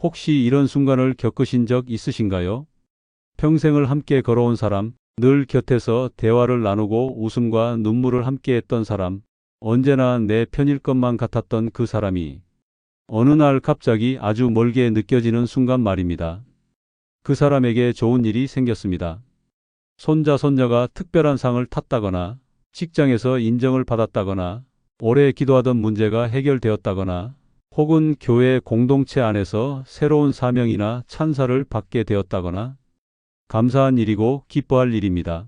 혹시 이런 순간을 겪으신 적 있으신가요? 평생을 함께 걸어온 사람, 늘 곁에서 대화를 나누고 웃음과 눈물을 함께했던 사람, 언제나 내 편일 것만 같았던 그 사람이 어느 날 갑자기 아주 멀게 느껴지는 순간 말입니다. 그 사람에게 좋은 일이 생겼습니다. 손자, 손녀가 특별한 상을 탔다거나, 직장에서 인정을 받았다거나, 오래 기도하던 문제가 해결되었다거나, 혹은 교회 공동체 안에서 새로운 사명이나 찬사를 받게 되었다거나, 감사한 일이고 기뻐할 일입니다.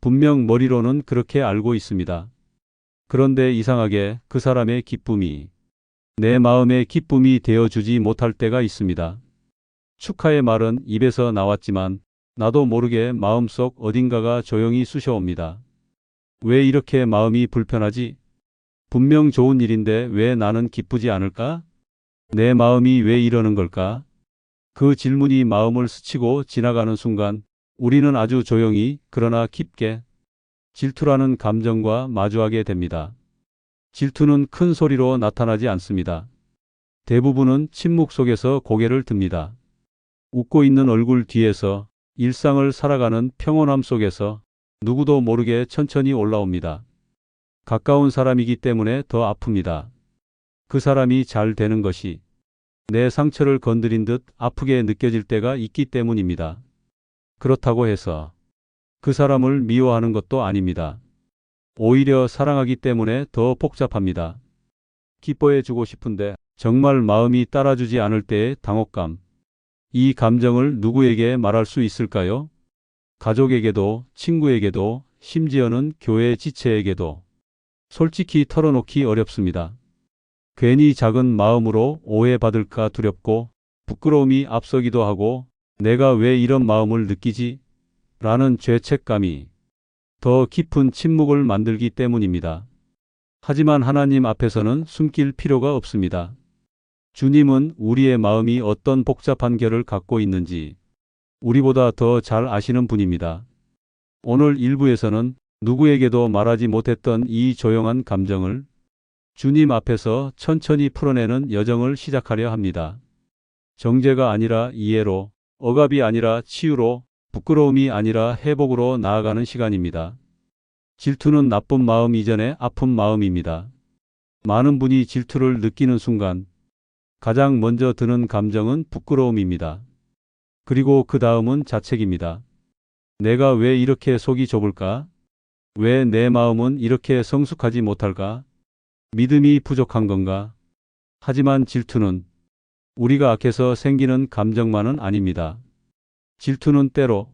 분명 머리로는 그렇게 알고 있습니다. 그런데 이상하게 그 사람의 기쁨이 내 마음의 기쁨이 되어주지 못할 때가 있습니다. 축하의 말은 입에서 나왔지만 나도 모르게 마음속 어딘가가 조용히 쑤셔옵니다. 왜 이렇게 마음이 불편하지? 분명 좋은 일인데 왜 나는 기쁘지 않을까? 내 마음이 왜 이러는 걸까? 그 질문이 마음을 스치고 지나가는 순간 우리는 아주 조용히 그러나 깊게 질투라는 감정과 마주하게 됩니다. 질투는 큰 소리로 나타나지 않습니다. 대부분은 침묵 속에서 고개를 듭니다. 웃고 있는 얼굴 뒤에서, 일상을 살아가는 평온함 속에서 누구도 모르게 천천히 올라옵니다. 가까운 사람이기 때문에 더 아픕니다. 그 사람이 잘 되는 것이 내 상처를 건드린 듯 아프게 느껴질 때가 있기 때문입니다. 그렇다고 해서 그 사람을 미워하는 것도 아닙니다. 오히려 사랑하기 때문에 더 복잡합니다. 기뻐해 주고 싶은데 정말 마음이 따라주지 않을 때의 당혹감. 이 감정을 누구에게 말할 수 있을까요? 가족에게도, 친구에게도, 심지어는 교회 지체에게도 솔직히 털어놓기 어렵습니다. 괜히 작은 마음으로 오해받을까 두렵고 부끄러움이 앞서기도 하고 내가 왜 이런 마음을 느끼지? 라는 죄책감이 더 깊은 침묵을 만들기 때문입니다. 하지만 하나님 앞에서는 숨길 필요가 없습니다. 주님은 우리의 마음이 어떤 복잡한 결을 갖고 있는지 우리보다 더 잘 아시는 분입니다. 오늘 1부에서는 누구에게도 말하지 못했던 이 조용한 감정을 주님 앞에서 천천히 풀어내는 여정을 시작하려 합니다. 정죄가 아니라 이해로, 억압이 아니라 치유로, 부끄러움이 아니라 회복으로 나아가는 시간입니다. 질투는 나쁜 마음 이전에 아픈 마음입니다. 많은 분이 질투를 느끼는 순간 가장 먼저 드는 감정은 부끄러움입니다. 그리고 그 다음은 자책입니다. 내가 왜 이렇게 속이 좁을까? 왜 내 마음은 이렇게 성숙하지 못할까? 믿음이 부족한 건가? 하지만 질투는 우리가 악해서 생기는 감정만은 아닙니다. 질투는 때로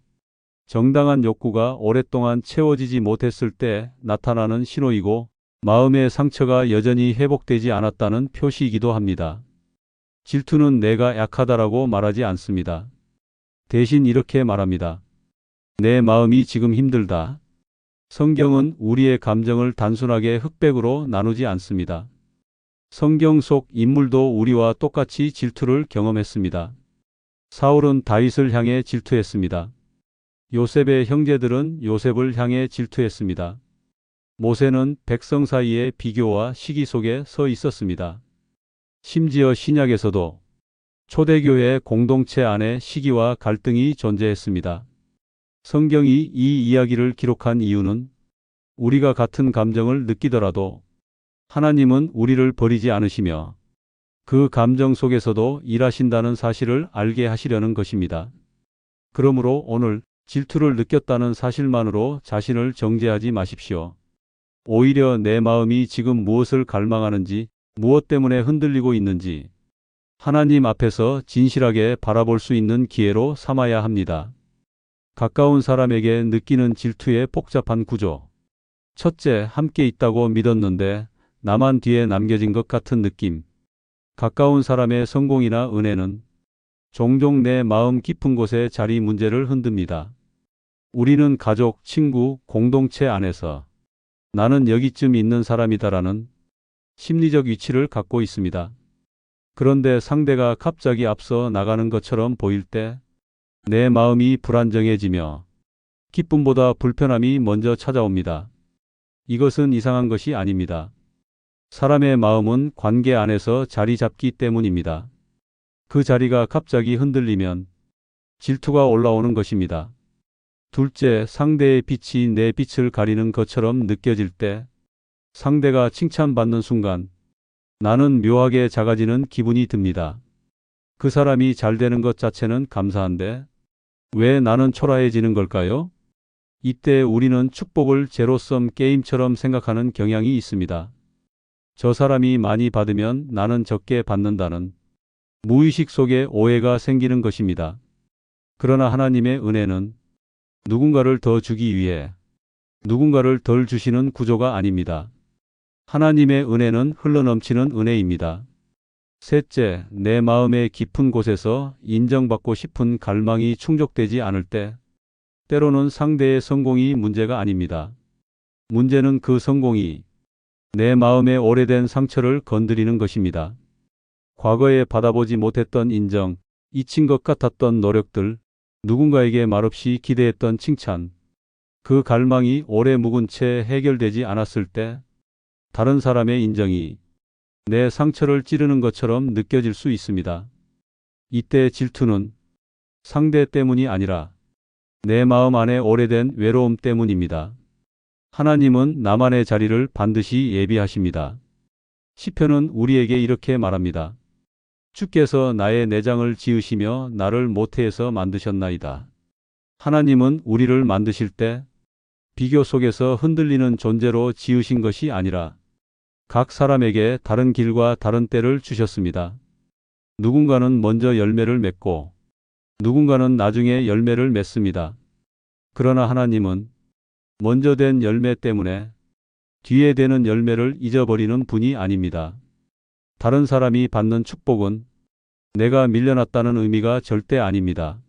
정당한 욕구가 오랫동안 채워지지 못했을 때 나타나는 신호이고 마음의 상처가 여전히 회복되지 않았다는 표시이기도 합니다. 질투는 내가 약하다라고 말하지 않습니다. 대신 이렇게 말합니다. 내 마음이 지금 힘들다. 성경은 우리의 감정을 단순하게 흑백으로 나누지 않습니다. 성경 속 인물도 우리와 똑같이 질투를 경험했습니다. 사울은 다윗을 향해 질투했습니다. 요셉의 형제들은 요셉을 향해 질투했습니다. 모세는 백성 사이의 비교와 시기 속에 서 있었습니다. 심지어 신약에서도 초대교회 공동체 안에 시기와 갈등이 존재했습니다. 성경이 이 이야기를 기록한 이유는 우리가 같은 감정을 느끼더라도 하나님은 우리를 버리지 않으시며 그 감정 속에서도 일하신다는 사실을 알게 하시려는 것입니다. 그러므로 오늘 질투를 느꼈다는 사실만으로 자신을 정죄하지 마십시오. 오히려 내 마음이 지금 무엇을 갈망하는지, 무엇 때문에 흔들리고 있는지 하나님 앞에서 진실하게 바라볼 수 있는 기회로 삼아야 합니다. 가까운 사람에게 느끼는 질투의 복잡한 구조. 첫째, 함께 있다고 믿었는데 나만 뒤에 남겨진 것 같은 느낌. 가까운 사람의 성공이나 은혜는 종종 내 마음 깊은 곳에 자리 문제를 흔듭니다. 우리는 가족, 친구, 공동체 안에서 나는 여기쯤 있는 사람이다라는 심리적 위치를 갖고 있습니다. 그런데 상대가 갑자기 앞서 나가는 것처럼 보일 때 내 마음이 불안정해지며 기쁨보다 불편함이 먼저 찾아옵니다. 이것은 이상한 것이 아닙니다. 사람의 마음은 관계 안에서 자리 잡기 때문입니다. 그 자리가 갑자기 흔들리면 질투가 올라오는 것입니다. 둘째, 상대의 빛이 내 빛을 가리는 것처럼 느껴질 때, 상대가 칭찬받는 순간 나는 묘하게 작아지는 기분이 듭니다. 그 사람이 잘 되는 것 자체는 감사한데 왜 나는 초라해지는 걸까요? 이때 우리는 축복을 제로섬 게임처럼 생각하는 경향이 있습니다. 저 사람이 많이 받으면 나는 적게 받는다는 무의식 속에 오해가 생기는 것입니다. 그러나 하나님의 은혜는 누군가를 더 주기 위해 누군가를 덜 주시는 구조가 아닙니다. 하나님의 은혜는 흘러넘치는 은혜입니다. 셋째, 내 마음의 깊은 곳에서 인정받고 싶은 갈망이 충족되지 않을 때, 때로는 상대의 성공이 문제가 아닙니다. 문제는 그 성공이 내 마음의 오래된 상처를 건드리는 것입니다. 과거에 받아보지 못했던 인정, 잊힌 것 같았던 노력들, 누군가에게 말없이 기대했던 칭찬, 그 갈망이 오래 묵은 채 해결되지 않았을 때, 다른 사람의 인정이 내 상처를 찌르는 것처럼 느껴질 수 있습니다. 이때 질투는 상대 때문이 아니라 내 마음 안에 오래된 외로움 때문입니다. 하나님은 나만의 자리를 반드시 예비하십니다. 시편은 우리에게 이렇게 말합니다. 주께서 나의 내장을 지으시며 나를 모태에서 만드셨나이다. 하나님은 우리를 만드실 때 비교 속에서 흔들리는 존재로 지으신 것이 아니라 각 사람에게 다른 길과 다른 때를 주셨습니다. 누군가는 먼저 열매를 맺고 누군가는 나중에 열매를 맺습니다. 그러나 하나님은 먼저 된 열매 때문에 뒤에 되는 열매를 잊어버리는 분이 아닙니다. 다른 사람이 받는 축복은 내가 밀려났다는 의미가 절대 아닙니다.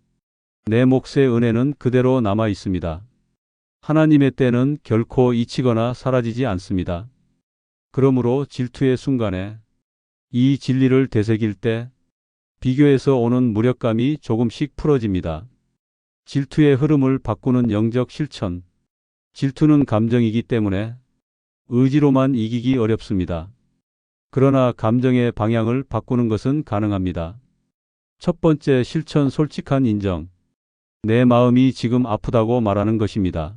내 몫의 은혜는 그대로 남아 있습니다. 하나님의 때는 결코 잊히거나 사라지지 않습니다. 그러므로 질투의 순간에 이 진리를 되새길 때 비교에서 오는 무력감이 조금씩 풀어집니다. 질투의 흐름을 바꾸는 영적 실천. 질투는 감정이기 때문에 의지로만 이기기 어렵습니다. 그러나 감정의 방향을 바꾸는 것은 가능합니다. 첫 번째 실천, 솔직한 인정. 내 마음이 지금 아프다고 말하는 것입니다.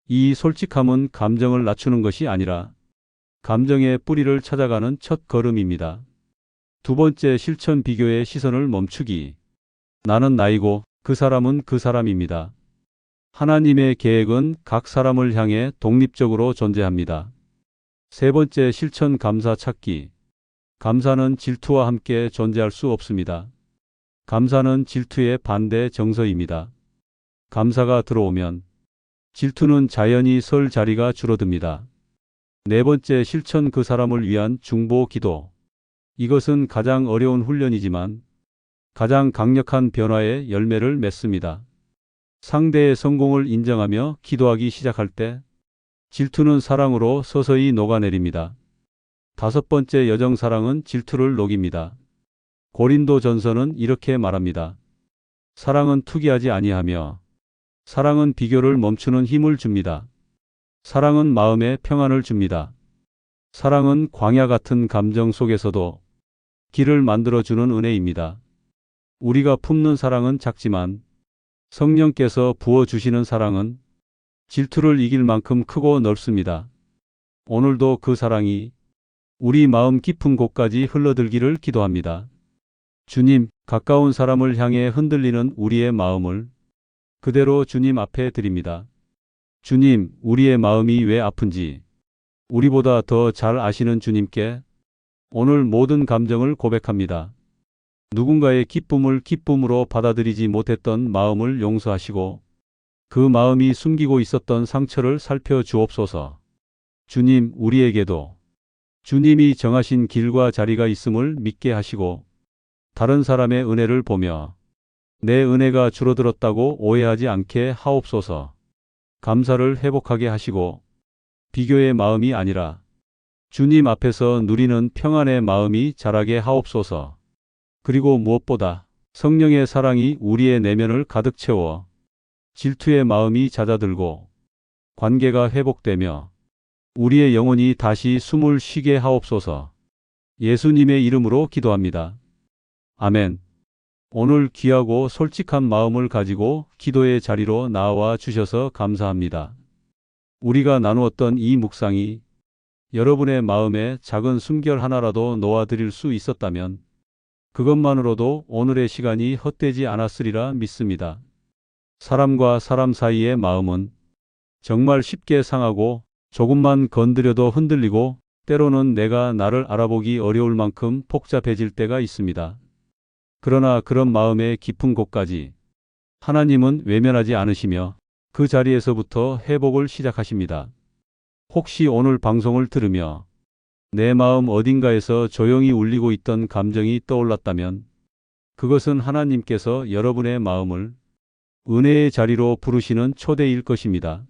이 솔직함은 감정을 낮추는 것이 아니라 감정의 뿌리를 찾아가는 첫 걸음입니다. 두 번째 실천, 비교의 시선을 멈추기. 나는 나이고 그 사람은 그 사람입니다. 하나님의 계획은 각 사람을 향해 독립적으로 존재합니다. 세 번째 실천, 감사 찾기. 감사는 질투와 함께 존재할 수 없습니다. 감사는 질투의 반대 정서입니다. 감사가 들어오면 질투는 자연히 설 자리가 줄어듭니다. 네 번째 실천, 그 사람을 위한 중보 기도. 이것은 가장 어려운 훈련이지만 가장 강력한 변화의 열매를 맺습니다. 상대의 성공을 인정하며 기도하기 시작할 때 질투는 사랑으로 서서히 녹아내립니다. 다섯 번째, 여정 사랑은 질투를 녹입니다. 고린도전서는 이렇게 말합니다. 사랑은 투기하지 아니하며 사랑은 비교를 멈추는 힘을 줍니다. 사랑은 마음에 평안을 줍니다. 사랑은 광야 같은 감정 속에서도 길을 만들어주는 은혜입니다. 우리가 품는 사랑은 작지만 성령께서 부어주시는 사랑은 질투를 이길 만큼 크고 넓습니다. 오늘도 그 사랑이 우리 마음 깊은 곳까지 흘러들기를 기도합니다. 주님, 가까운 사람을 향해 흔들리는 우리의 마음을 그대로 주님 앞에 드립니다. 주님, 우리의 마음이 왜 아픈지 우리보다 더 잘 아시는 주님께 오늘 모든 감정을 고백합니다. 누군가의 기쁨을 기쁨으로 받아들이지 못했던 마음을 용서하시고 그 마음이 숨기고 있었던 상처를 살펴주옵소서. 주님, 우리에게도 주님이 정하신 길과 자리가 있음을 믿게 하시고 다른 사람의 은혜를 보며 내 은혜가 줄어들었다고 오해하지 않게 하옵소서. 감사를 회복하게 하시고 비교의 마음이 아니라 주님 앞에서 누리는 평안의 마음이 자라게 하옵소서. 그리고 무엇보다 성령의 사랑이 우리의 내면을 가득 채워 질투의 마음이 잦아들고 관계가 회복되며 우리의 영혼이 다시 숨을 쉬게 하옵소서. 예수님의 이름으로 기도합니다. 아멘. 오늘 귀하고 솔직한 마음을 가지고 기도의 자리로 나와 주셔서 감사합니다. 우리가 나누었던 이 묵상이 여러분의 마음에 작은 숨결 하나라도 놓아드릴 수 있었다면 그것만으로도 오늘의 시간이 헛되지 않았으리라 믿습니다. 사람과 사람 사이의 마음은 정말 쉽게 상하고 조금만 건드려도 흔들리고 때로는 내가 나를 알아보기 어려울 만큼 복잡해질 때가 있습니다. 그러나 그런 마음의 깊은 곳까지 하나님은 외면하지 않으시며 그 자리에서부터 회복을 시작하십니다. 혹시 오늘 방송을 들으며 내 마음 어딘가에서 조용히 울리고 있던 감정이 떠올랐다면 그것은 하나님께서 여러분의 마음을 은혜의 자리로 부르시는 초대일 것입니다.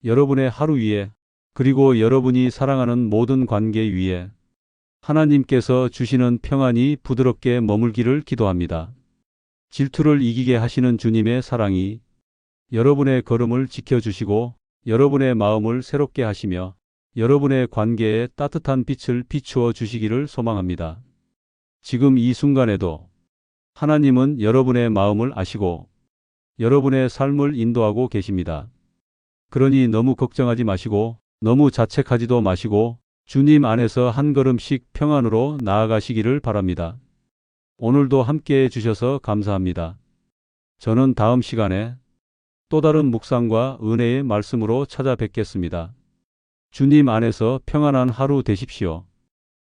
여러분의 하루 위에 그리고 여러분이 사랑하는 모든 관계 위에 하나님께서 주시는 평안이 부드럽게 머물기를 기도합니다. 질투를 이기게 하시는 주님의 사랑이 여러분의 걸음을 지켜주시고 여러분의 마음을 새롭게 하시며 여러분의 관계에 따뜻한 빛을 비추어 주시기를 소망합니다. 지금 이 순간에도 하나님은 여러분의 마음을 아시고 여러분의 삶을 인도하고 계십니다. 그러니 너무 걱정하지 마시고 너무 자책하지도 마시고 주님 안에서 한 걸음씩 평안으로 나아가시기를 바랍니다. 오늘도 함께해 주셔서 감사합니다. 저는 다음 시간에 또 다른 묵상과 은혜의 말씀으로 찾아뵙겠습니다. 주님 안에서 평안한 하루 되십시오.